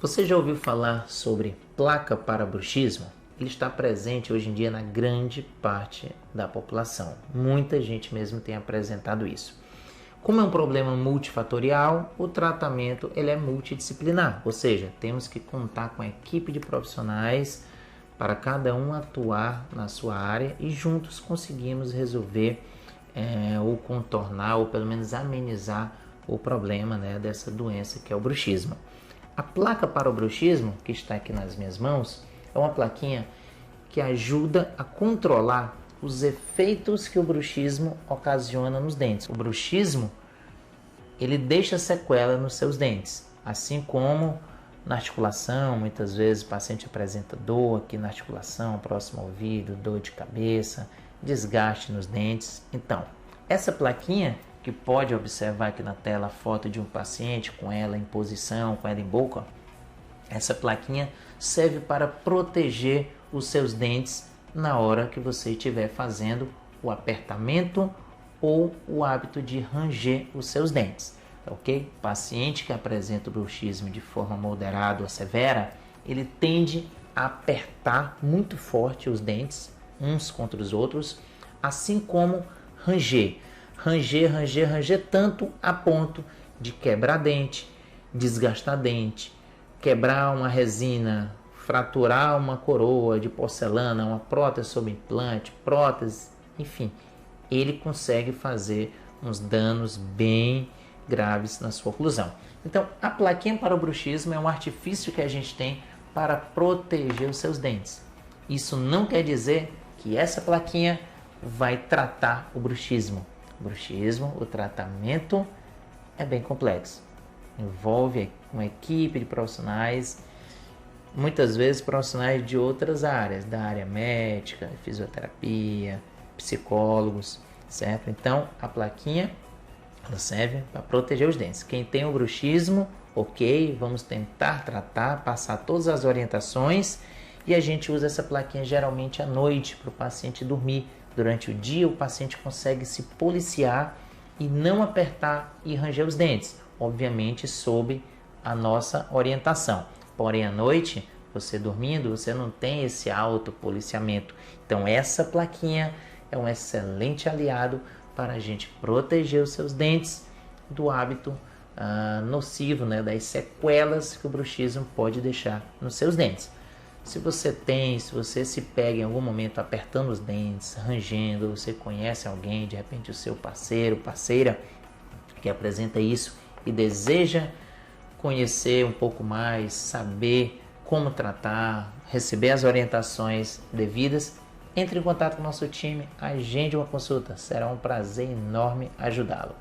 Você já ouviu falar sobre placa para bruxismo? Ele está presente hoje em dia na grande parte da população. Muita gente mesmo tem apresentado isso. Como é um problema multifatorial, o tratamento ele é multidisciplinar, ou seja, temos que contar com a equipe de profissionais para cada um atuar na sua área e juntos conseguimos resolver ou contornar ou pelo menos amenizar o problema, dessa doença que é o bruxismo. A placa para o bruxismo, que está aqui nas minhas mãos, é uma plaquinha que ajuda a controlar os efeitos que o bruxismo ocasiona nos dentes. O bruxismo, ele deixa sequela nos seus dentes, assim como na articulação. Muitas vezes o paciente apresenta dor aqui na articulação, próximo ao ouvido, dor de cabeça, desgaste nos dentes. Então, essa plaquinha, que pode observar aqui na tela a foto de um paciente com ela em posição, com ela em boca, essa plaquinha serve para proteger os seus dentes na hora que você estiver fazendo o apertamento ou o hábito de ranger os seus dentes, ok? Paciente que apresenta o bruxismo de forma moderada ou severa, ele tende a apertar muito forte os dentes uns contra os outros, assim como ranger tanto a ponto de quebrar dente, desgastar dente, quebrar uma resina, fraturar uma coroa de porcelana, uma prótese sob implante, prótese, enfim, ele consegue fazer uns danos bem graves na sua oclusão. Então, a plaquinha para o bruxismo é um artifício que a gente tem para proteger os seus dentes. Isso não quer dizer que essa plaquinha vai tratar o bruxismo. O tratamento é bem complexo. Envolve uma equipe de profissionais, muitas vezes profissionais de outras áreas, da área médica, fisioterapia, psicólogos, certo? Então, a plaquinha ela serve para proteger os dentes. Quem tem o bruxismo, ok, vamos tentar tratar, passar todas as orientações e a gente usa essa plaquinha geralmente à noite para o paciente dormir. Durante o dia, o paciente consegue se policiar e não apertar e ranger os dentes, obviamente sob a nossa orientação. Porém, à noite, você dormindo, você não tem esse autopoliciamento. Então, essa plaquinha é um excelente aliado para a gente proteger os seus dentes do hábito nocivo, das sequelas que o bruxismo pode deixar nos seus dentes. Se você se pega em algum momento apertando os dentes, rangendo, você conhece alguém, de repente o seu parceiro, parceira, que apresenta isso e deseja conhecer um pouco mais, saber como tratar, receber as orientações devidas, entre em contato com o nosso time, agende uma consulta, será um prazer enorme ajudá-lo.